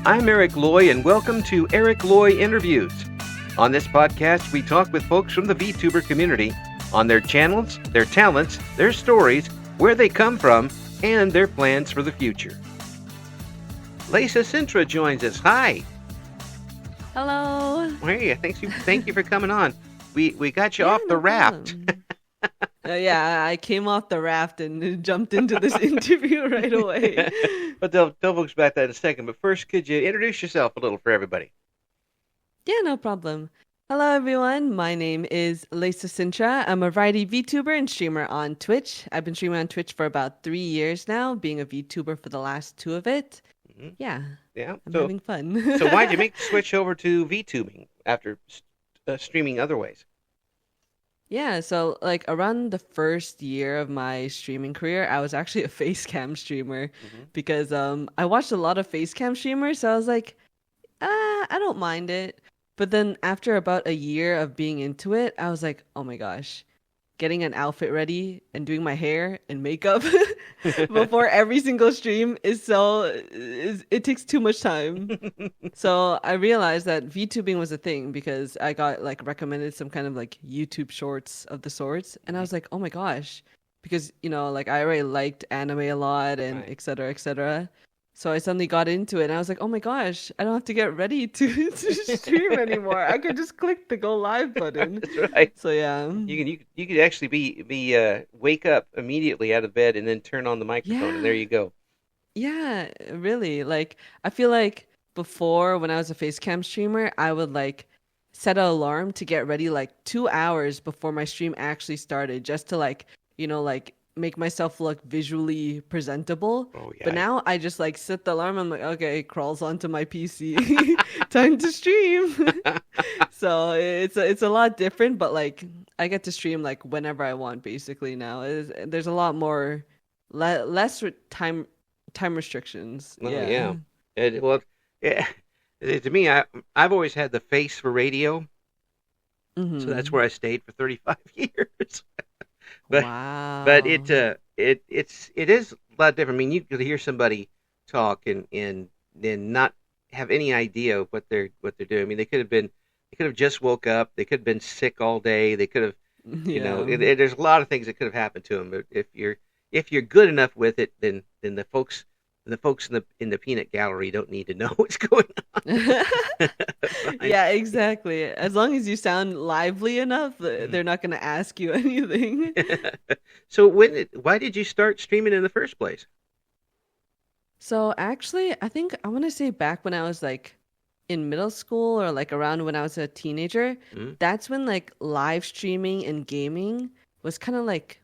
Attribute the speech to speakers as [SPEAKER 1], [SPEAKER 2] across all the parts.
[SPEAKER 1] I'm Eric Loy, and welcome to Eric Loy Interviews. On this podcast, we talk with folks from the VTuber community on their channels, their talents, their stories, where they come from, and their plans for the future. Leysa Sintra joins us. Hi.
[SPEAKER 2] Hello.
[SPEAKER 1] Hey, thank you for coming on. We got you off the
[SPEAKER 2] No
[SPEAKER 1] raft.
[SPEAKER 2] problem. Yeah, I came off the raft and jumped into this interview right away.
[SPEAKER 1] But they'll look back at that in a second. But first, could you introduce yourself a little for everybody?
[SPEAKER 2] Yeah, no problem. Hello, everyone. My name is Leysa Sintra. I'm a variety VTuber and streamer on Twitch. I've been streaming on Twitch for about 3 years now, being a VTuber for the last 2 of it. Yeah,
[SPEAKER 1] Yeah.
[SPEAKER 2] I'm
[SPEAKER 1] So,
[SPEAKER 2] having fun.
[SPEAKER 1] so why'd you make the switch over to VTubing after streaming other ways?
[SPEAKER 2] Yeah, so like around the first year of my streaming career, I was actually a face cam streamer because I watched a lot of face cam streamers, so I was like, I don't mind it. But then after about a year of being into it, I was like, oh my gosh, getting an outfit ready and doing my hair and makeup before every single stream it takes too much time. So I realized that VTubing was a thing because I got like recommended some kind of like YouTube shorts of the sorts, and I was like, oh my gosh, because like I already liked anime a lot and
[SPEAKER 1] Right.
[SPEAKER 2] et cetera, et cetera. So I suddenly got into it, and I was like, oh my gosh, I don't have to get ready to stream anymore. I could just click the go live button.
[SPEAKER 1] That's right.
[SPEAKER 2] So yeah,
[SPEAKER 1] You could actually be wake up immediately out of bed and then turn on the microphone, and there
[SPEAKER 2] yeah,
[SPEAKER 1] you go.
[SPEAKER 2] yeah, really. Like I feel like before when I was a facecam streamer, I would like set an alarm to get ready like 2 hours before my stream actually started, just to like make myself look visually presentable.
[SPEAKER 1] Oh
[SPEAKER 2] But
[SPEAKER 1] yeah.
[SPEAKER 2] now I just like set the alarm. I'm like, okay, it crawls onto my PC, time to stream. So it's a lot different, but like I get to stream like whenever I want basically now. There's a lot more less time restrictions.
[SPEAKER 1] Oh
[SPEAKER 2] Yeah.
[SPEAKER 1] yeah. Well, yeah. To me, I've always had the face for radio, so that's
[SPEAKER 2] Mm-hmm.
[SPEAKER 1] where I stayed for 35 years. But but
[SPEAKER 2] Wow.
[SPEAKER 1] it is a lot different. I mean, you could hear somebody talk and then not have any idea of what they're doing. I mean, they could have just woke up. They could have been sick all day. They could have,
[SPEAKER 2] Yeah.
[SPEAKER 1] there's a lot of things that could have happened to them. But if you're good enough with it, then the folks in the peanut gallery don't need to know what's going on. Right?
[SPEAKER 2] Yeah, exactly. As long as you sound lively enough,
[SPEAKER 1] Mhm.
[SPEAKER 2] they're not going to ask you anything.
[SPEAKER 1] So why did you start streaming in the first place?
[SPEAKER 2] So actually, I think I want to say back when I was like in middle school or like around when I was a teenager,
[SPEAKER 1] Mm,
[SPEAKER 2] that's when like live streaming and gaming was kind of like,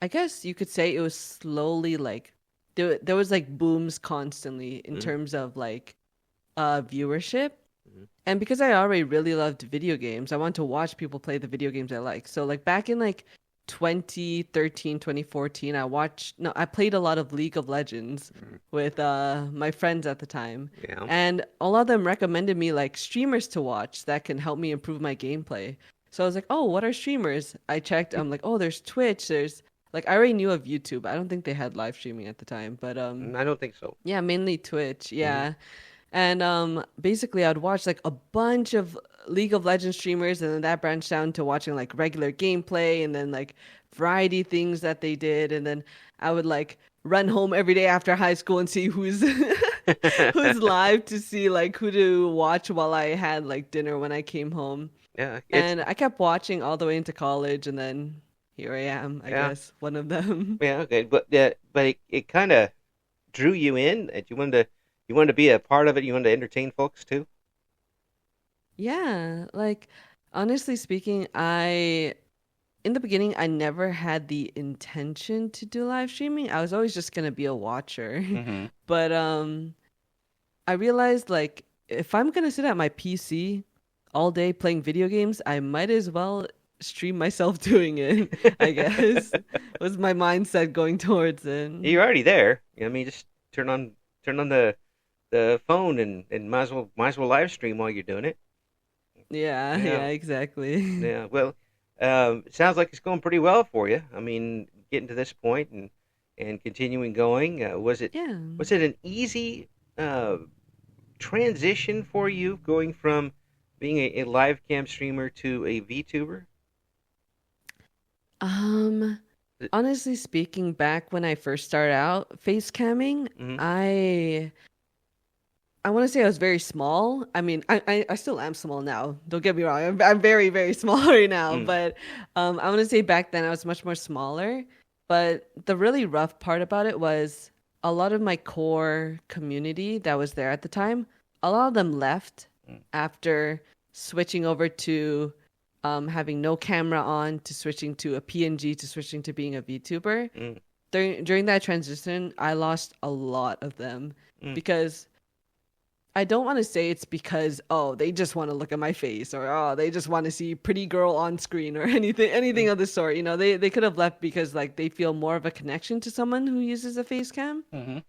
[SPEAKER 2] I guess you could say it was slowly like there was like booms constantly in
[SPEAKER 1] mm,
[SPEAKER 2] terms of like viewership.
[SPEAKER 1] mm,
[SPEAKER 2] And because I already really loved video games, I wanted to watch people play the video games I like. So like back in like 2013, 2014, I played a lot of League of Legends
[SPEAKER 1] mm.
[SPEAKER 2] with my friends at the time.
[SPEAKER 1] Yeah.
[SPEAKER 2] And a lot of them recommended me like streamers to watch that can help me improve my gameplay. So I was like, "Oh, what are streamers?" I checked. I'm like, "Oh, there's Twitch, there's like I already knew of YouTube. I don't think they had live streaming at the time, but
[SPEAKER 1] I don't think so.
[SPEAKER 2] yeah, mainly Twitch.
[SPEAKER 1] Hmm.
[SPEAKER 2] Yeah. And basically I'd watch like a bunch of League of Legends streamers, and then that branched down to watching like regular gameplay and then like variety things that they did, and then I would like run home every day after high school and see who's who's live to see like who to watch while I had like dinner when I came home.
[SPEAKER 1] Yeah, it's
[SPEAKER 2] And I kept watching all the way into college, and then here I am, I
[SPEAKER 1] yeah,
[SPEAKER 2] guess, one of them.
[SPEAKER 1] yeah, okay, but it kind of drew you in. That you wanted to be a part of it. You wanted to entertain folks too.
[SPEAKER 2] Yeah, like honestly speaking, I in the beginning I never had the intention to do live streaming. I was always just gonna be a watcher.
[SPEAKER 1] Hmm.
[SPEAKER 2] But I realized like if I'm gonna sit at my PC all day playing video games, I might as well stream myself doing it, I guess. Was my mindset going towards it.
[SPEAKER 1] You're already there. I mean, just turn on the phone and might as well live stream while you're doing it.
[SPEAKER 2] Yeah,
[SPEAKER 1] Yeah,
[SPEAKER 2] yeah, exactly.
[SPEAKER 1] yeah. Well, it sounds like it's going pretty well for you. I mean, getting to this point and continuing going. Was it
[SPEAKER 2] Yeah.
[SPEAKER 1] was it an easy uh, transition for you going from being a live cam streamer to a VTuber?
[SPEAKER 2] Um, Honestly speaking, back when I first started out face camming,
[SPEAKER 1] Mm-hmm.
[SPEAKER 2] I want to say I was very small. I mean, I still am small now. Don't get me wrong. I'm very, very small right now.
[SPEAKER 1] Mm.
[SPEAKER 2] But I want to say back then I was much more smaller. But the really rough part about it was a lot of my core community that was there at the time, a lot of them left
[SPEAKER 1] Mm.
[SPEAKER 2] after switching over to having no camera on, to switching to a PNG, to switching to being a VTuber.
[SPEAKER 1] Mm.
[SPEAKER 2] During that transition, I lost a lot of them
[SPEAKER 1] Mm.
[SPEAKER 2] because I don't want to say it's because oh they just want to look at my face or oh they just want to see pretty girl on screen or anything
[SPEAKER 1] Mm.
[SPEAKER 2] of the sort. You know, they could have left because like they feel more of a connection to someone who uses a face cam.
[SPEAKER 1] Mm-hmm.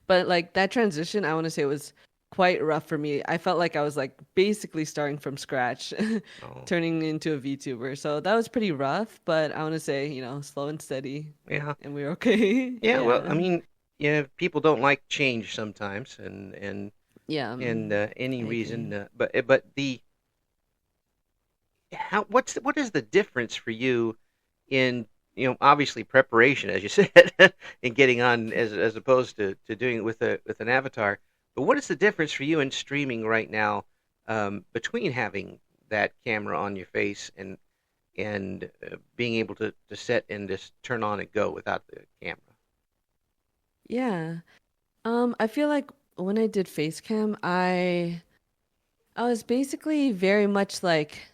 [SPEAKER 2] But like that transition, I want to say was quite rough for me. I felt like I was like basically starting from scratch,
[SPEAKER 1] Oh,
[SPEAKER 2] turning into a VTuber. So that was pretty rough, but I want to say, you know, slow and steady
[SPEAKER 1] yeah.
[SPEAKER 2] and we're okay.
[SPEAKER 1] Yeah, well, I
[SPEAKER 2] Yeah.
[SPEAKER 1] mean, yeah, people don't like change sometimes,
[SPEAKER 2] Yeah.
[SPEAKER 1] and any
[SPEAKER 2] I
[SPEAKER 1] reason,
[SPEAKER 2] agree.
[SPEAKER 1] but the what is the difference for you in obviously preparation, as you said, in getting on as opposed to doing it with a with an avatar, but what is the difference for you in streaming right now, between having that camera on your face and being able to set and just turn on and go without the camera?
[SPEAKER 2] Yeah. I feel like when I did face cam, I was basically very much like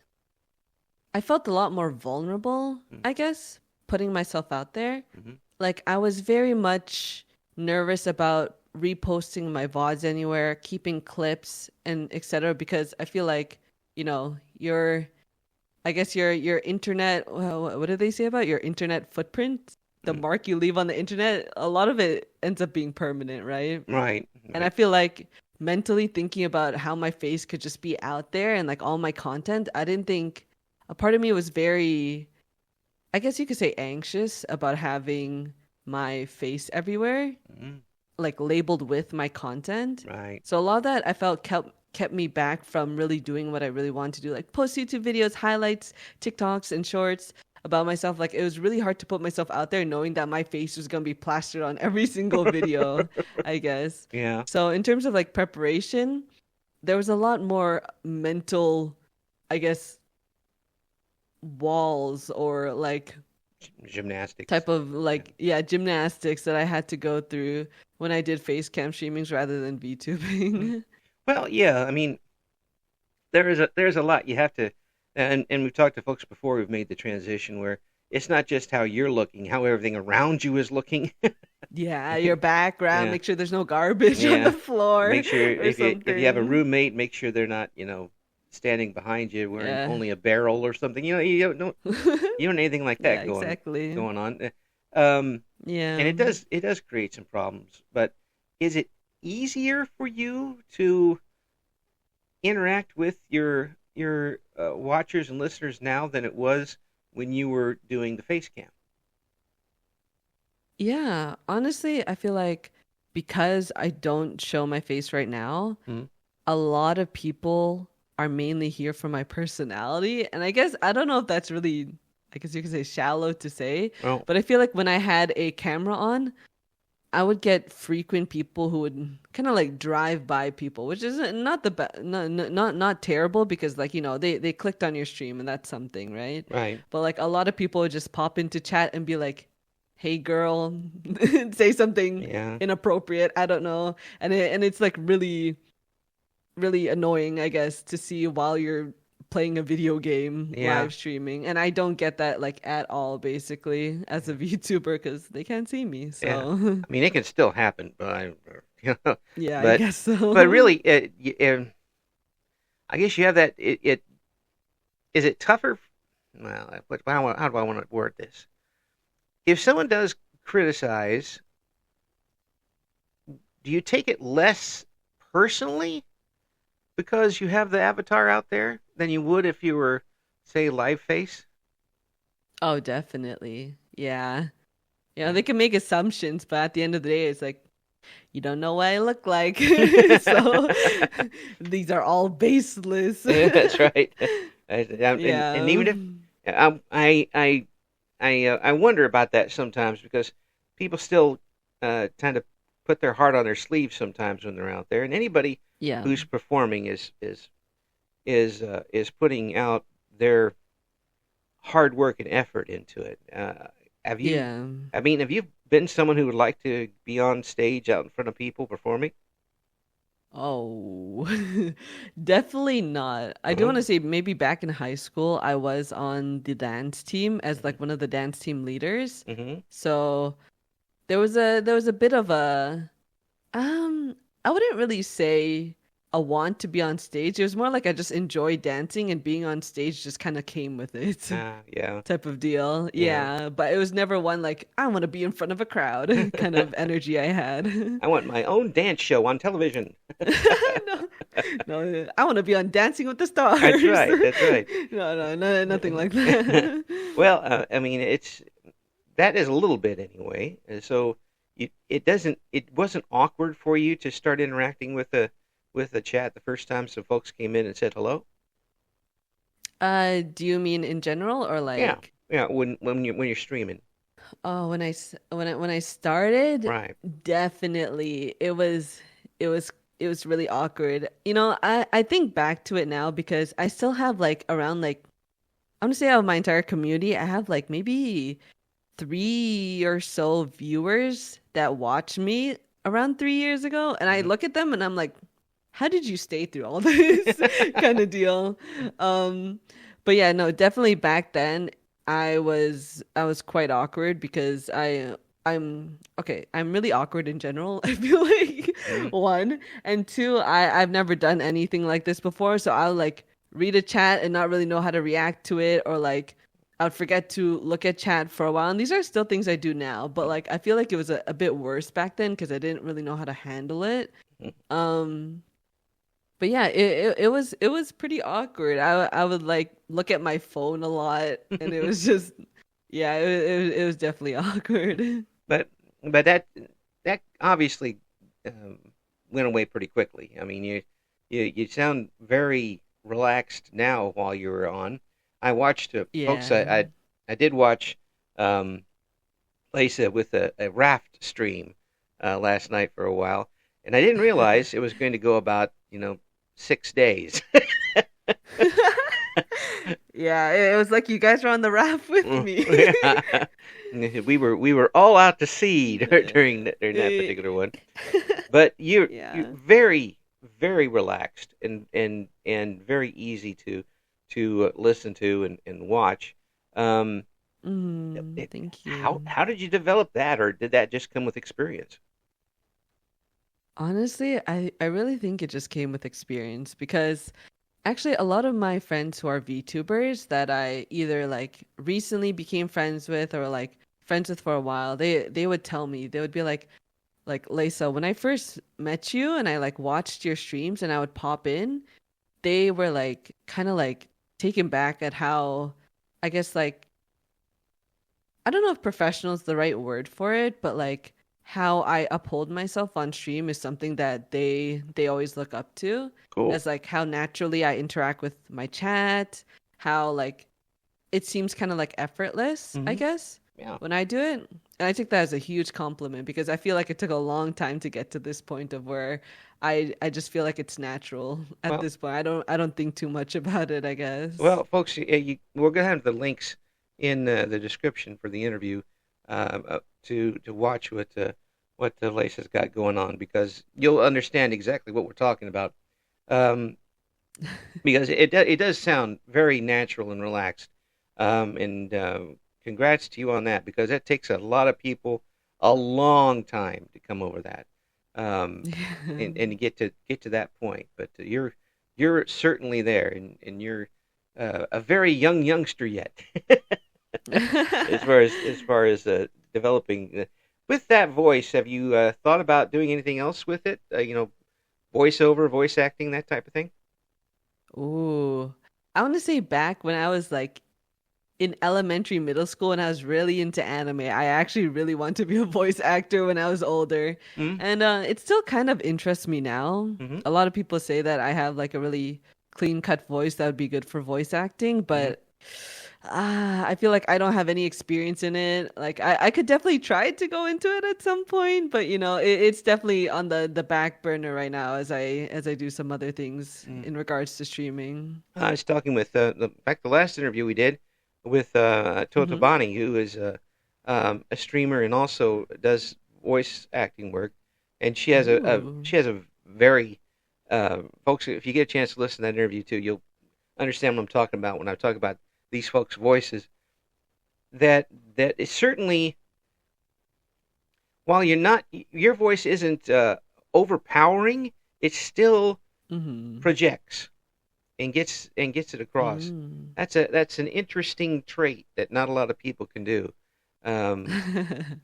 [SPEAKER 2] I felt a lot more vulnerable, I guess, putting myself out there.
[SPEAKER 1] Mm-hmm.
[SPEAKER 2] Like I was very much nervous about reposting my VODs anywhere, keeping clips and etc. because I feel like, you know, I guess your internet, well, what do they say about your internet footprint? The
[SPEAKER 1] Mm.
[SPEAKER 2] mark you leave on the internet, a lot of it ends up being permanent, right?
[SPEAKER 1] Right,
[SPEAKER 2] And I
[SPEAKER 1] right.
[SPEAKER 2] feel like mentally thinking about how my face could just be out there and like all my content, I didn't think a part of me was very, I guess you could say anxious about having my face everywhere,
[SPEAKER 1] Mm.
[SPEAKER 2] like labeled with my content.
[SPEAKER 1] Right.
[SPEAKER 2] So a lot of that I felt kept me back from really doing what I really wanted to do, like post YouTube videos, highlights, TikToks, and shorts about myself. Like it was really hard to put myself out there knowing that my face was gonna be plastered on every single video, I guess.
[SPEAKER 1] Yeah.
[SPEAKER 2] So in terms of like preparation, there was a lot more mental, I guess, walls or like
[SPEAKER 1] Gymnastics.
[SPEAKER 2] type of
[SPEAKER 1] Yeah.
[SPEAKER 2] like yeah gymnastics that I had to go through when I did face cam streamings rather than
[SPEAKER 1] Mm.
[SPEAKER 2] VTubing.
[SPEAKER 1] Well, yeah. I mean, there's a lot you have to, and we've talked to folks before who've made the transition where it's not just how you're looking, how everything around you is looking.
[SPEAKER 2] Yeah, your background,
[SPEAKER 1] Yeah.
[SPEAKER 2] make sure there's no garbage on the
[SPEAKER 1] Yeah.
[SPEAKER 2] floor
[SPEAKER 1] Make sure
[SPEAKER 2] or
[SPEAKER 1] if you have a
[SPEAKER 2] something.
[SPEAKER 1] roommate, make sure they're not standing behind you wearing
[SPEAKER 2] Yeah.
[SPEAKER 1] only a barrel or something. You don't need anything like
[SPEAKER 2] Yeah,
[SPEAKER 1] that
[SPEAKER 2] exactly.
[SPEAKER 1] going on. Um, and
[SPEAKER 2] Yeah.
[SPEAKER 1] it does create some problems. But is it easier for you to interact with your watchers and listeners now than it was when you were doing the face cam?
[SPEAKER 2] Yeah, honestly, I feel like because I don't show my face right now,
[SPEAKER 1] Mm.
[SPEAKER 2] a lot of people are mainly here for my personality. And I guess I don't know if that's really, I guess you could say shallow to say,
[SPEAKER 1] Well,
[SPEAKER 2] but I feel like when I had a camera on, I would get frequent people who would kind of like drive by people, which is not the not terrible because like, you know, they clicked on your stream and that's something, right?
[SPEAKER 1] right.
[SPEAKER 2] But like a lot of people would just pop into chat and be like, "Hey girl," say something
[SPEAKER 1] Yeah.
[SPEAKER 2] inappropriate, I don't know. And it's like really annoying, I guess, to see while you're playing a video game
[SPEAKER 1] Yeah.
[SPEAKER 2] live streaming. And I don't get that like at all, basically, as a VTuber because they can't see me.
[SPEAKER 1] Yeah.
[SPEAKER 2] So
[SPEAKER 1] I mean, it can still happen,
[SPEAKER 2] yeah, I
[SPEAKER 1] but
[SPEAKER 2] guess
[SPEAKER 1] but
[SPEAKER 2] so.
[SPEAKER 1] really, I guess you have that. It is it tougher? Well, how do I want to word this? If someone does criticize, do you take it less personally because you have the avatar out there than you would if you were, say, live face?
[SPEAKER 2] Oh, definitely. Yeah. You know,
[SPEAKER 1] Yeah.
[SPEAKER 2] they can make assumptions, but at the end of the day, it's like you don't know what I look like. So these are all baseless.
[SPEAKER 1] That's right. And
[SPEAKER 2] Yeah.
[SPEAKER 1] even if I wonder about that sometimes because people still tend to put their heart on their sleeve sometimes when they're out there, and anybody
[SPEAKER 2] Yeah.
[SPEAKER 1] who's performing is putting out their hard work and effort into it. Have you?
[SPEAKER 2] Yeah.
[SPEAKER 1] I mean, have you been someone who would like to be on stage out in front of people performing?
[SPEAKER 2] Oh, definitely not. I do want to
[SPEAKER 1] Oh,
[SPEAKER 2] say maybe back in high school, I was on the dance team as like one of the dance team leaders.
[SPEAKER 1] mm-hmm.
[SPEAKER 2] So there was a bit of a um I wouldn't really say a want to be on stage. It was more like I just enjoy dancing and being on stage just kind of came with it.
[SPEAKER 1] Yeah,
[SPEAKER 2] Type of deal.
[SPEAKER 1] yeah.
[SPEAKER 2] Yeah, but it was never one like I want to be in front of a crowd kind of energy I had.
[SPEAKER 1] I want my own dance show on television.
[SPEAKER 2] No, no, I want to be on Dancing with the
[SPEAKER 1] That's
[SPEAKER 2] Stars.
[SPEAKER 1] right. That's right.
[SPEAKER 2] No, nothing like that.
[SPEAKER 1] Well, I mean, it's that is a little bit anyway. So it wasn't awkward for you to start interacting with the chat the first time some folks came in and said hello.
[SPEAKER 2] Do you mean in general or
[SPEAKER 1] Yeah,
[SPEAKER 2] like,
[SPEAKER 1] yeah. When you're streaming,
[SPEAKER 2] oh, when I started,
[SPEAKER 1] right?
[SPEAKER 2] definitely it was it was really awkward. You know, I think back to it now because I still have like around like I'm gonna say out of my entire community, I have like maybe three or so viewers that watched me around 3 years ago, and I
[SPEAKER 1] Hmm.
[SPEAKER 2] look at them and I'm like, how did you stay through all this kind of deal? Um, but yeah, no, definitely back then I was quite awkward because I'm okay, I'm really awkward in general. I feel like
[SPEAKER 1] Hmm.
[SPEAKER 2] one and two, I've never done anything like this before, so I'll like read a chat and not really know how to react to it or like I'd forget to look at chat for a while. And these are still things I do now, but like I feel like it was a bit worse back then because I didn't really know how to handle it. Um, but yeah, it was pretty awkward. I would like look at my phone a lot, and it was just yeah, it was definitely awkward.
[SPEAKER 1] but but that obviously um, went away pretty quickly. I mean, you sound very relaxed now while you were on. I watched folks.
[SPEAKER 2] Yeah.
[SPEAKER 1] I did watch um, Leysa with a raft stream last night for a while, and I didn't realize it was going to go about 6 days.
[SPEAKER 2] Yeah, it was like you guys were on the raft with me.
[SPEAKER 1] Yeah. We were all out to sea during that particular one. But you're
[SPEAKER 2] Yeah.
[SPEAKER 1] very relaxed and very easy to listen to and watch. Um,
[SPEAKER 2] Thank you.
[SPEAKER 1] how did you develop that, or did that just come with experience?
[SPEAKER 2] Honestly, I really think it just came with experience because actually a lot of my friends who are VTubers that I either like recently became friends with or like friends with for a while, they would tell me, they would be like Leysa, when I first met you and I like watched your streams and I would pop in, they were like kind of like taken back at how I guess like I don't know if professional is the right word for it, but like how I uphold myself on stream is something that they always look up to
[SPEAKER 1] Cool.
[SPEAKER 2] as like how naturally I interact with my chat, how like it seems kind of like effortless, I
[SPEAKER 1] Hmm.
[SPEAKER 2] guess,
[SPEAKER 1] Yeah.
[SPEAKER 2] when I do it. And I take that as a huge compliment because I feel like it took a long time to get to this point of where I just feel like it's natural at
[SPEAKER 1] Well,
[SPEAKER 2] this point. I don't think too much about it, I guess.
[SPEAKER 1] well, folks, we're gonna have the links in the description for the interview to watch what the Lace got going on because you'll understand exactly what we're talking about. Um, because it does sound very natural and relaxed. And congrats to you on that because that takes a lot of people a long time to come over that and get to that point. But you're certainly there, and you're a very young youngster yet as far as developing. With that voice, have you thought about doing anything else with it? Voiceover, voice acting, that type of thing.
[SPEAKER 2] Ooh. I want to say back when I was like in elementary, middle school, and I was really into anime. I actually really wanted to be a voice actor when I was older.
[SPEAKER 1] Mm-hmm.
[SPEAKER 2] And it still kind of interests me now.
[SPEAKER 1] Mm-hmm.
[SPEAKER 2] A lot of people say that I have like a really clean cut voice that would be good for voice acting,
[SPEAKER 1] Mm-hmm.
[SPEAKER 2] but I feel like I don't have any experience in it. Like I could definitely try to go into it at some point, but it's definitely on the back burner right now as I do some other things
[SPEAKER 1] Mm.
[SPEAKER 2] in regards to streaming.
[SPEAKER 1] I was talking with the last interview we did with
[SPEAKER 2] Hmm.
[SPEAKER 1] Totabani, who is a streamer and also does voice acting work, and
[SPEAKER 2] Ooh.
[SPEAKER 1] she has a very folks. If you get a chance to listen to that interview too, you'll understand what I'm talking about when I talk about these folks' voices. That that is certainly, while your voice isn't overpowering, it still
[SPEAKER 2] Hmm.
[SPEAKER 1] projects and gets it across.
[SPEAKER 2] Mm.
[SPEAKER 1] That's an interesting trait that not a lot of people can do. Um,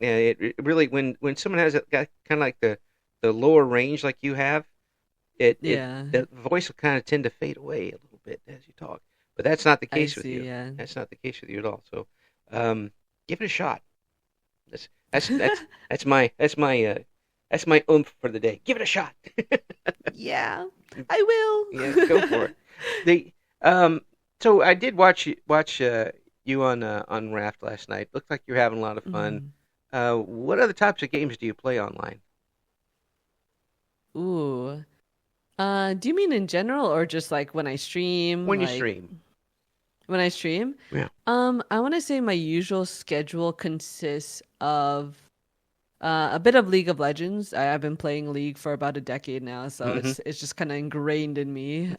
[SPEAKER 1] and it really, when someone got kind of like the lower range like you have, it
[SPEAKER 2] Yeah,
[SPEAKER 1] the voice will kind of tend to fade away a little bit as you talk. But that's not the
[SPEAKER 2] I
[SPEAKER 1] case with
[SPEAKER 2] see.
[SPEAKER 1] you.
[SPEAKER 2] Yeah.
[SPEAKER 1] That's not the case with you at all. So, give it a shot. That's that's that's that's my oomph for the day. Give it a shot.
[SPEAKER 2] Yeah, I
[SPEAKER 1] Yeah, go for
[SPEAKER 2] will.
[SPEAKER 1] it. The so I did watch you on Raft last night. Looked like you're having a lot of fun.
[SPEAKER 2] Mhm.
[SPEAKER 1] What other types of games do you play online
[SPEAKER 2] Ooh. Do you mean in general or just like when I stream?
[SPEAKER 1] when you
[SPEAKER 2] Like
[SPEAKER 1] stream?
[SPEAKER 2] when I stream?
[SPEAKER 1] Yeah.
[SPEAKER 2] I want to say my usual schedule consists of a bit of League of Legends. I've been playing League for about a decade now, so
[SPEAKER 1] Mm-hmm.
[SPEAKER 2] it's just kind of ingrained in me.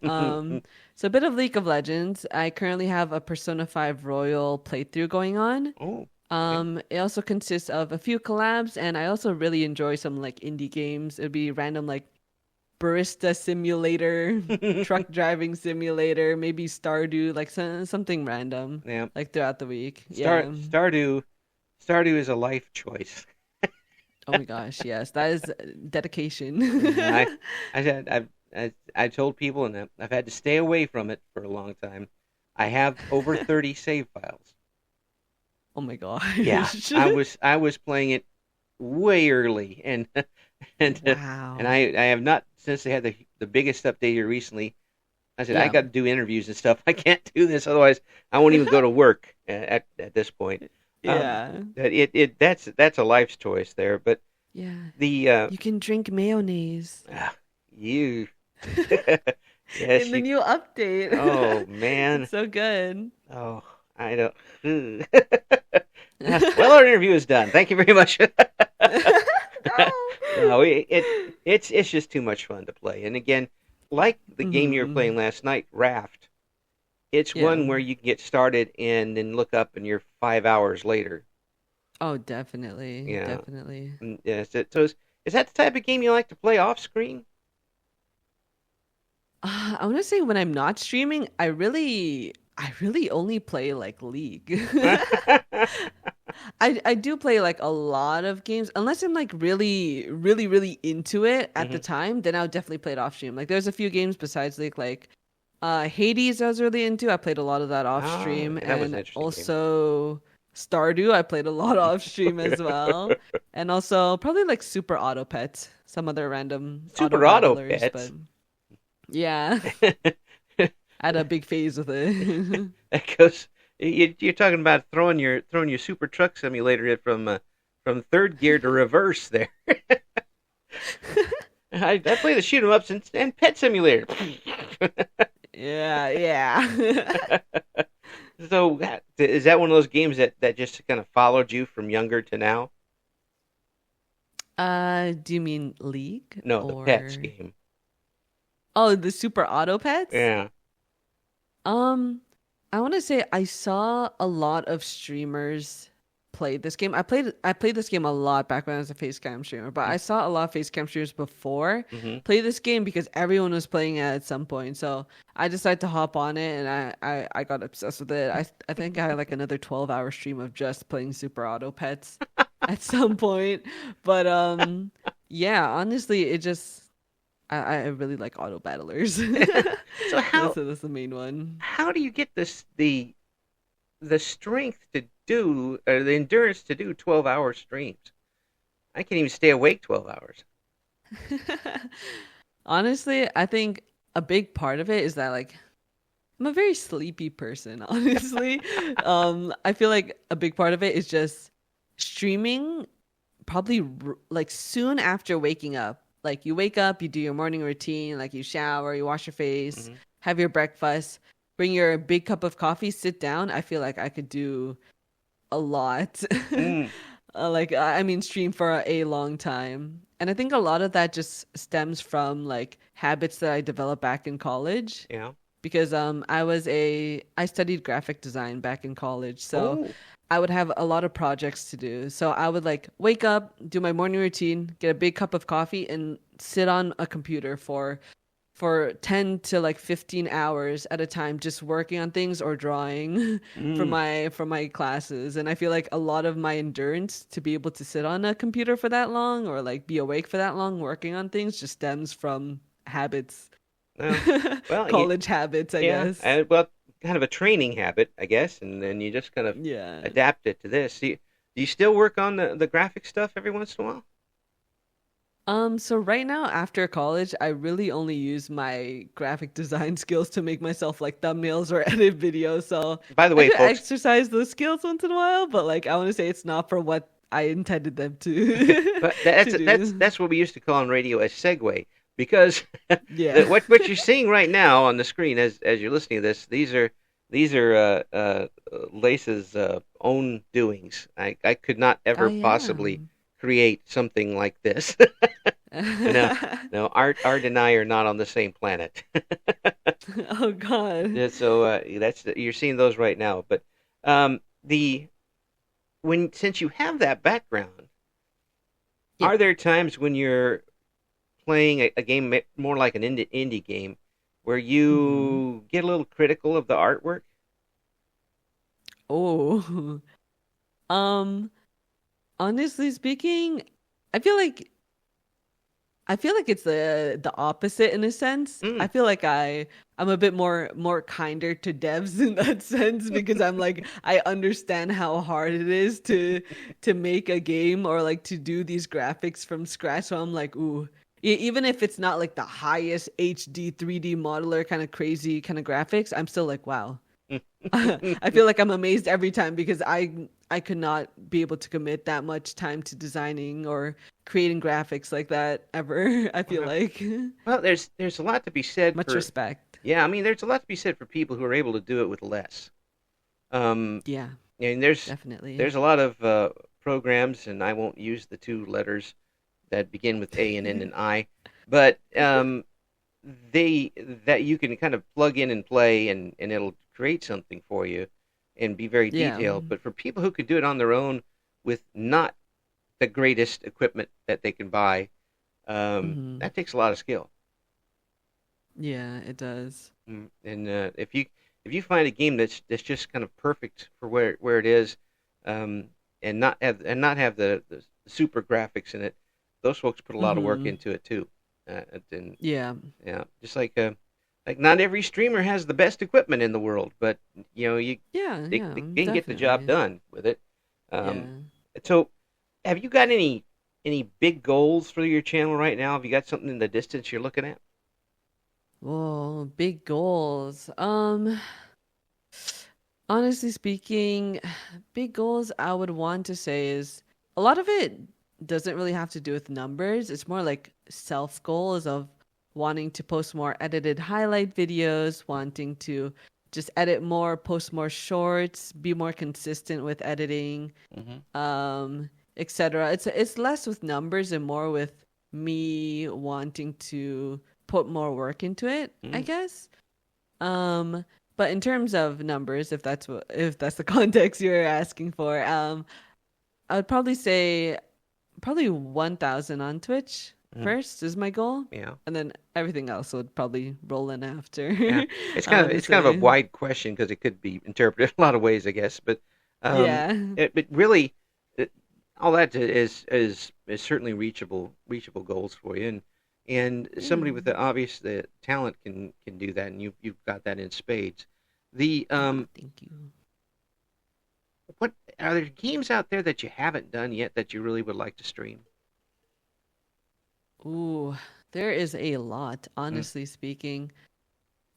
[SPEAKER 2] So a bit of League of Legends. I currently have a Persona 5 Royal playthrough going on.
[SPEAKER 1] Oh, okay.
[SPEAKER 2] It also consists of a few collabs, and I also really enjoy some like indie games. It'd be random like barista simulator, truck driving simulator, maybe Stardew, like something random,
[SPEAKER 1] Yeah.
[SPEAKER 2] like throughout the week. Yeah.
[SPEAKER 1] Stardew is a life choice.
[SPEAKER 2] Oh my gosh, yes, that is
[SPEAKER 1] Yeah,
[SPEAKER 2] dedication.
[SPEAKER 1] I told people, and I've had to stay away from it for a long time. I have over 30 save files.
[SPEAKER 2] Oh my
[SPEAKER 1] Yeah,
[SPEAKER 2] gosh.
[SPEAKER 1] I was playing it way early, and and and
[SPEAKER 2] Wow.
[SPEAKER 1] I have not since they had the biggest update here recently. I said I
[SPEAKER 2] Yeah.
[SPEAKER 1] got to do interviews and stuff. I can't do this otherwise. I won't even go to work at this point.
[SPEAKER 2] Yeah.
[SPEAKER 1] That that's a life's choice there. But
[SPEAKER 2] Yeah.
[SPEAKER 1] the
[SPEAKER 2] You can drink mayonnaise
[SPEAKER 1] ah, you
[SPEAKER 2] in
[SPEAKER 1] yes
[SPEAKER 2] the
[SPEAKER 1] you
[SPEAKER 2] new update.
[SPEAKER 1] oh man
[SPEAKER 2] It's so good.
[SPEAKER 1] oh I don't well our interview is done. Thank you very much. No, it's just too much fun to play. And again, like the game you were
[SPEAKER 2] Hmm.
[SPEAKER 1] playing last night, Raft, it's
[SPEAKER 2] Yeah.
[SPEAKER 1] one where you can get started and then look up and you're 5 hours later.
[SPEAKER 2] Oh, definitely.
[SPEAKER 1] Yeah.
[SPEAKER 2] Definitely.
[SPEAKER 1] Yeah. Is that the type of game you like to play off screen?
[SPEAKER 2] I want to say when I'm not streaming, I really only play like League. I do play like a lot of games unless I'm like really really really into it at the
[SPEAKER 1] Hmm.
[SPEAKER 2] time, then I'll definitely play it off stream. Like there's a few games besides like Hades I was really into. I played a lot of that off
[SPEAKER 1] Ah,
[SPEAKER 2] stream,
[SPEAKER 1] that was an
[SPEAKER 2] and
[SPEAKER 1] interesting game.
[SPEAKER 2] also Stardew I played a lot off stream as well. And also probably like Super Auto Pet, some other random auto
[SPEAKER 1] Super Auto
[SPEAKER 2] battlers, but
[SPEAKER 1] Pets.
[SPEAKER 2] yeah, I had a big phase with it.
[SPEAKER 1] That goes. You're talking about throwing your super truck simulator in from third gear to reverse there. I play the shoot 'em ups and pet simulator.
[SPEAKER 2] Yeah, yeah.
[SPEAKER 1] So is that one of those games that just kind of followed you from younger to now?
[SPEAKER 2] Do you mean League
[SPEAKER 1] No, the pets
[SPEAKER 2] or
[SPEAKER 1] game.
[SPEAKER 2] oh, the Super Auto Pets?
[SPEAKER 1] Yeah.
[SPEAKER 2] Um, I want to say I saw a lot of streamers play this game. I played this game a lot back when I was a facecam streamer, but I saw a lot of facecam streamers before
[SPEAKER 1] Mm-hmm.
[SPEAKER 2] play this game because everyone was playing it at some point. So I decided to hop on it, and I got obsessed with it. I think I had like another 12-hour stream of just playing Super Auto Pets at some point. But yeah, honestly, it just I really like auto battlers.
[SPEAKER 1] So
[SPEAKER 2] That's the main one.
[SPEAKER 1] how do you get the strength to do, or the endurance to do 12-hour streams. I can't even stay awake 12 hours.
[SPEAKER 2] Honestly, I think a big part of it is that like I'm a very sleepy person, honestly. I feel like a big part of it is just streaming probably like soon after waking up. Like you wake up, you do your morning routine, like you shower, you wash your face,
[SPEAKER 1] Hmm.
[SPEAKER 2] have your breakfast, bring your big cup of coffee, sit down. I feel like I could do a lot.
[SPEAKER 1] Mm,
[SPEAKER 2] Like I mean stream for a long time. And I think a lot of that just stems from like habits that I developed back in college
[SPEAKER 1] yeah.
[SPEAKER 2] because I studied graphic design back in college. So
[SPEAKER 1] Oh.
[SPEAKER 2] I would have a lot of projects to do. So I would like wake up, do my morning routine, get a big cup of coffee and sit on a computer for 10 to like 15 hours at a time just working on things or drawing
[SPEAKER 1] Mm.
[SPEAKER 2] for my classes. And I feel like a lot of my endurance to be able to sit on a computer for that long or like be awake for that long working on things just stems from habits.
[SPEAKER 1] Well, well,
[SPEAKER 2] College habits, I
[SPEAKER 1] yeah,
[SPEAKER 2] guess.
[SPEAKER 1] and well, kind of a training habit, I guess, and then you just kind of
[SPEAKER 2] Yeah.
[SPEAKER 1] adapt it to this. Do you still work on the graphic stuff every once in a while?
[SPEAKER 2] So right now after college, I really only use my graphic design skills to make myself like thumbnails or edit videos. So
[SPEAKER 1] By the
[SPEAKER 2] I
[SPEAKER 1] way,
[SPEAKER 2] do
[SPEAKER 1] folks,
[SPEAKER 2] exercise those skills once in a while, but like I want to say it's not for what I intended them to
[SPEAKER 1] but
[SPEAKER 2] to
[SPEAKER 1] that's
[SPEAKER 2] do.
[SPEAKER 1] that's what we used to call on radio a segue, because
[SPEAKER 2] Yeah.
[SPEAKER 1] what you're seeing right now on the screen as you're listening to this, these are Leysa's own doings. I could not
[SPEAKER 2] Oh
[SPEAKER 1] ever
[SPEAKER 2] yeah.
[SPEAKER 1] possibly create something like this. No, no, art and I are not on the same planet.
[SPEAKER 2] Oh God.
[SPEAKER 1] Yeah, so you're seeing those right now. But the when since you have that background,
[SPEAKER 2] Yeah.
[SPEAKER 1] are there times when you're playing a game more like an indie game where
[SPEAKER 2] Hmm.
[SPEAKER 1] you get a little critical of the artwork?
[SPEAKER 2] Oh. Um, honestly speaking, I feel like I feel like it's the opposite in a sense. I
[SPEAKER 1] Mm.
[SPEAKER 2] feel like I'm a bit more kinder to devs in that sense because I'm like I understand how hard it is to make a game or like to do these graphics from scratch. So I'm like, ooh, even if it's not like the highest HD 3D modeler kind of crazy kind of graphics, I'm still like, wow. I feel like I'm amazed every time because I could not be able to commit that much time to designing or creating graphics like that ever. I feel
[SPEAKER 1] Well,
[SPEAKER 2] like
[SPEAKER 1] well, there's a lot to be said
[SPEAKER 2] much
[SPEAKER 1] for,
[SPEAKER 2] respect.
[SPEAKER 1] yeah. I mean, there's a lot to be said for people who are able to do it with less. Um,
[SPEAKER 2] Yeah,
[SPEAKER 1] and
[SPEAKER 2] definitely.
[SPEAKER 1] there's a lot of programs, and I won't use the two letters that begin with A and end and I, but they that you can kind of plug in and play, and it'll create something for you, and be very
[SPEAKER 2] Yeah.
[SPEAKER 1] detailed. But for people who could do it on their own with not the greatest equipment that they can buy,
[SPEAKER 2] Hmm.
[SPEAKER 1] that takes a lot of skill.
[SPEAKER 2] Yeah, it does.
[SPEAKER 1] And if you find a game that's just kind of perfect for where it is, um, and not have the super graphics in it, those folks put a lot of work
[SPEAKER 2] Hmm.
[SPEAKER 1] into it too. And
[SPEAKER 2] Yeah.
[SPEAKER 1] yeah, just like not every streamer has the best equipment in the world, but
[SPEAKER 2] Yeah,
[SPEAKER 1] they
[SPEAKER 2] yeah,
[SPEAKER 1] can get the job
[SPEAKER 2] definitely.
[SPEAKER 1] done with it. Um,
[SPEAKER 2] Yeah.
[SPEAKER 1] so, have you got any big goals for your channel right now? Have you got something in the distance you're looking at?
[SPEAKER 2] Whoa, big goals. Honestly speaking, big goals I would want to say is a lot of it doesn't really have to do with numbers. It's more like self goals of wanting to post more edited highlight videos, wanting to just edit more, post more shorts, be more consistent with editing,
[SPEAKER 1] Mm-hmm.
[SPEAKER 2] etc. It's less with numbers and more with me wanting to put more work into it, I
[SPEAKER 1] Mm.
[SPEAKER 2] guess. Um, but in terms of numbers, if that's the context you're asking for, I would probably say probably 1,000 on Twitch
[SPEAKER 1] Mm.
[SPEAKER 2] first is my goal,
[SPEAKER 1] Yeah.
[SPEAKER 2] and then everything else would probably roll in after.
[SPEAKER 1] Yeah,
[SPEAKER 2] I want to
[SPEAKER 1] it's kind of a
[SPEAKER 2] say,
[SPEAKER 1] wide question because it could be interpreted a lot of ways, I guess. But
[SPEAKER 2] yeah.
[SPEAKER 1] but really, it, all that is certainly reachable goals for you, and somebody with
[SPEAKER 2] Yeah.
[SPEAKER 1] the obvious the talent can do that, and you've got that in spades. The
[SPEAKER 2] Oh, thank you.
[SPEAKER 1] are there games out there that you haven't done yet that you really would like to stream?
[SPEAKER 2] Ooh, there is a lot,
[SPEAKER 1] Mm.
[SPEAKER 2] honestly speaking.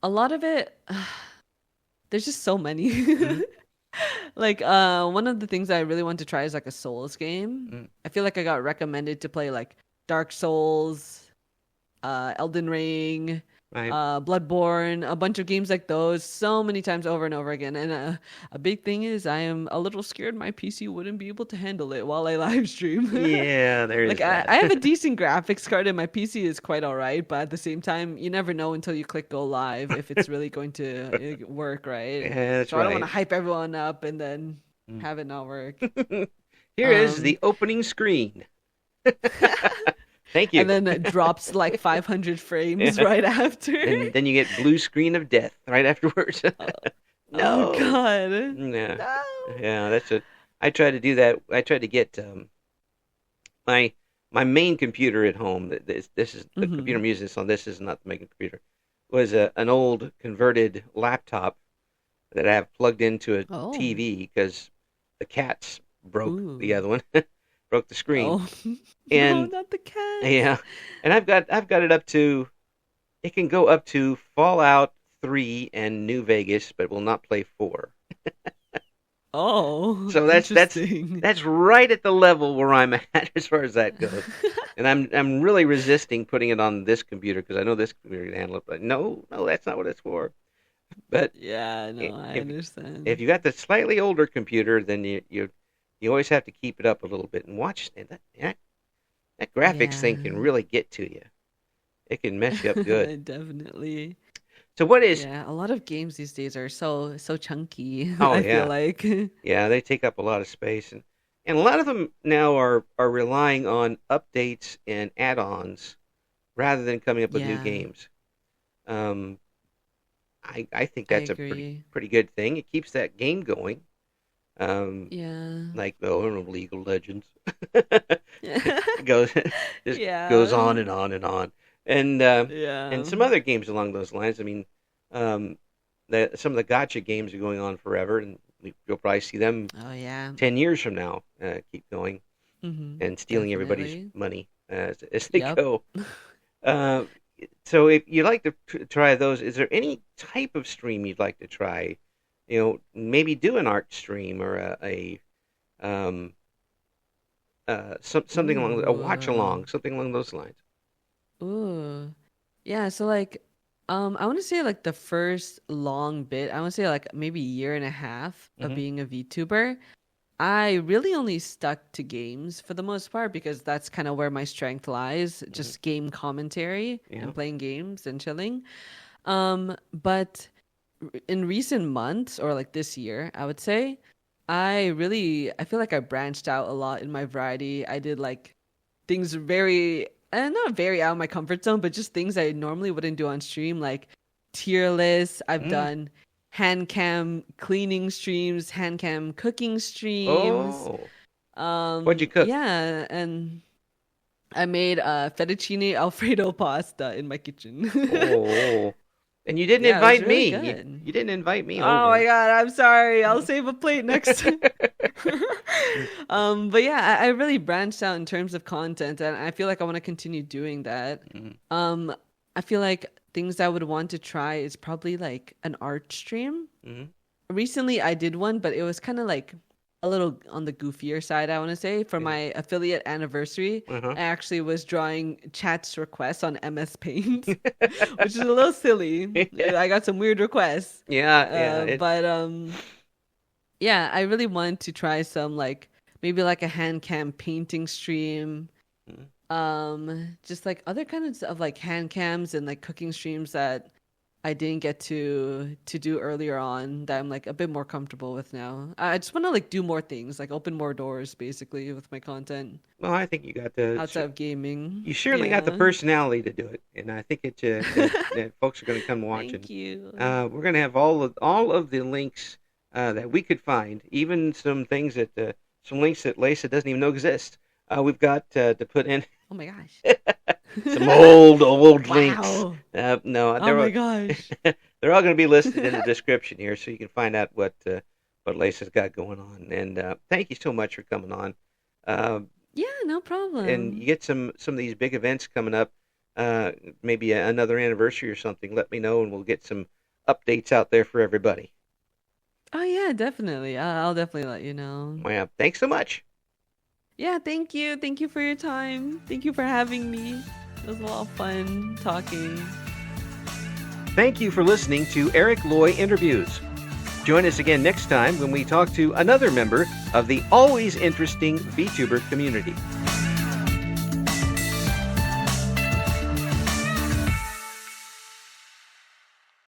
[SPEAKER 2] A lot of it, there's just so many.
[SPEAKER 1] Mm-hmm.
[SPEAKER 2] Like, one of the things I really want to try is like a Souls game.
[SPEAKER 1] Mm.
[SPEAKER 2] I feel like I got recommended to play like Dark Souls, Elden Ring,
[SPEAKER 1] Right.
[SPEAKER 2] Bloodborne, a bunch of games like those so many times over and over again. And a big thing is I am a little scared my PC wouldn't be able to handle it while I live stream.
[SPEAKER 1] Yeah, there
[SPEAKER 2] Like
[SPEAKER 1] is that.
[SPEAKER 2] I have a decent graphics card and my PC is quite all right, but at the same time, you never know until you click go live if it's really going to work, right?
[SPEAKER 1] Yeah, that's
[SPEAKER 2] So I don't want
[SPEAKER 1] right.
[SPEAKER 2] to hype everyone up and then
[SPEAKER 1] Mm.
[SPEAKER 2] have it not work.
[SPEAKER 1] Here is
[SPEAKER 2] Um,
[SPEAKER 1] the opening screen. Thank
[SPEAKER 2] and
[SPEAKER 1] you.
[SPEAKER 2] then it drops like 500 frames
[SPEAKER 1] Yeah.
[SPEAKER 2] right after.
[SPEAKER 1] And then you get blue screen of death right afterwards.
[SPEAKER 2] Oh
[SPEAKER 1] No.
[SPEAKER 2] God.
[SPEAKER 1] Yeah.
[SPEAKER 2] No.
[SPEAKER 1] Yeah, that's a. I tried to do that. I tried to get my my main computer at home. This is the computer
[SPEAKER 2] Hmm.
[SPEAKER 1] I'm using this on. This is not the main computer. Was an old converted laptop that I have plugged into a
[SPEAKER 2] Oh.
[SPEAKER 1] TV because the cats broke the
[SPEAKER 2] Ooh.
[SPEAKER 1] other one, broke the screen,
[SPEAKER 2] Oh. No,
[SPEAKER 1] and
[SPEAKER 2] not the cats.
[SPEAKER 1] yeah, and I've got it up to. It can go up to Fallout 3 and New Vegas, but will not play 4.
[SPEAKER 2] Oh,
[SPEAKER 1] So
[SPEAKER 2] interesting.
[SPEAKER 1] that's right at the level where I'm at as far as that goes. And I'm really resisting putting it on this computer because I know this computer can handle it. But no, that's not what it's for. But
[SPEAKER 2] Yeah, no, I
[SPEAKER 1] if if
[SPEAKER 2] understand.
[SPEAKER 1] you got the slightly older computer, then you always have to keep it up a little bit and watch that graphics thing can
[SPEAKER 2] Yeah.
[SPEAKER 1] really get to you. It can mess you up good.
[SPEAKER 2] Definitely.
[SPEAKER 1] So what is?
[SPEAKER 2] Yeah, a lot of games these days are so chunky,
[SPEAKER 1] Oh
[SPEAKER 2] I feel
[SPEAKER 1] yeah,
[SPEAKER 2] like.
[SPEAKER 1] yeah, they take up a lot of space, and a lot of them now are relying on updates and add-ons rather than coming up with new
[SPEAKER 2] Yeah,
[SPEAKER 1] games. Um, I think
[SPEAKER 2] I
[SPEAKER 1] that's a
[SPEAKER 2] agree.
[SPEAKER 1] pretty good thing. It keeps that game going. Um,
[SPEAKER 2] Yeah.
[SPEAKER 1] like oh, I don't know, League of Legends. It goes just goes
[SPEAKER 2] Yeah.
[SPEAKER 1] on and on and on, and
[SPEAKER 2] Yeah.
[SPEAKER 1] some other games along those lines. I mean, um, some of the gotcha games are going on forever, and you'll probably see them
[SPEAKER 2] Oh yeah.
[SPEAKER 1] 10 years from now. Keep going
[SPEAKER 2] Mm-hmm.
[SPEAKER 1] and stealing everybody's
[SPEAKER 2] Definitely.
[SPEAKER 1] money as they
[SPEAKER 2] Yep.
[SPEAKER 1] go. Uh, so if you'd like to try those, is there any type of stream you'd like to try? Maybe do an art stream or um, something along a watch
[SPEAKER 2] Ooh.
[SPEAKER 1] along, something along those lines.
[SPEAKER 2] Ooh. Yeah, so like I want to say like the first long bit, I want to say like maybe a year and a half of
[SPEAKER 1] Hmm.
[SPEAKER 2] being a VTuber. I really only stuck to games for the most part because that's kind of where my strength lies,
[SPEAKER 1] Hmm.
[SPEAKER 2] just game commentary
[SPEAKER 1] Yeah.
[SPEAKER 2] and playing games and chilling. But in recent months or like this year, I would say, I feel like I branched out a lot in my variety. I did like things very not very out of my comfort zone, but just things I normally wouldn't do on stream, like tier lists. I've
[SPEAKER 1] Mm.
[SPEAKER 2] done hand cam cleaning streams, hand cam cooking streams.
[SPEAKER 1] Oh, what'd you cook?
[SPEAKER 2] Yeah, and I made fettuccine alfredo pasta in my kitchen.
[SPEAKER 1] Oh, and you didn't
[SPEAKER 2] Yeah, it was
[SPEAKER 1] invite
[SPEAKER 2] really
[SPEAKER 1] me.
[SPEAKER 2] good.
[SPEAKER 1] You didn't invite me
[SPEAKER 2] Oh my
[SPEAKER 1] over.
[SPEAKER 2] God, I'm sorry. I'll save a plate next time. But yeah, I really branched out in terms of content, and I feel like I want to continue doing that.
[SPEAKER 1] Mhm.
[SPEAKER 2] Um, I feel like things I would want to try is probably like an art stream.
[SPEAKER 1] Mhm.
[SPEAKER 2] Recently, I did one, but it was kind of like a little on the goofier side, I want to say. For
[SPEAKER 1] Yeah.
[SPEAKER 2] my affiliate anniversary,
[SPEAKER 1] Uh-huh.
[SPEAKER 2] I actually was drawing chat's requests on MS Paint, which is a little silly. I got some weird requests.
[SPEAKER 1] Yeah, yeah.
[SPEAKER 2] But yeah, I really want to try some like maybe like a hand cam painting stream.
[SPEAKER 1] Mhm.
[SPEAKER 2] Just like other kinds of like hand cams and like cooking streams that I didn't get to do earlier on that I'm like a bit more comfortable with now. I just want to like do more things, like open more doors basically with my content
[SPEAKER 1] Well, I think
[SPEAKER 2] outside of gaming.
[SPEAKER 1] you surely got the
[SPEAKER 2] Yeah.
[SPEAKER 1] personality to do it, and I think that folks are going to come watch,
[SPEAKER 2] Thank
[SPEAKER 1] and
[SPEAKER 2] you.
[SPEAKER 1] we're going to have all of the links that we could find, even some links that Leysa doesn't even know exist. We've got to put in
[SPEAKER 2] Oh my gosh.
[SPEAKER 1] some old links.
[SPEAKER 2] Wow.
[SPEAKER 1] No,
[SPEAKER 2] Oh my gosh.
[SPEAKER 1] they're all going to be listed in the description here, so you can find out what what Leysa's got going on. And thank you so much for coming on. Uh,
[SPEAKER 2] Yeah, no
[SPEAKER 1] and you
[SPEAKER 2] problem.
[SPEAKER 1] get some of these big events coming up, maybe another anniversary or something. Let me know, and we'll get some updates out there for everybody.
[SPEAKER 2] Oh yeah, definitely. I'll definitely let you know.
[SPEAKER 1] Well, thanks so much.
[SPEAKER 2] Yeah, thank you. Thank you for your time. Thank you for having me. It was a lot of fun talking.
[SPEAKER 1] Thank you for listening to Eric Loy Interviews. Join us again next time when we talk to another member of the always interesting VTuber community.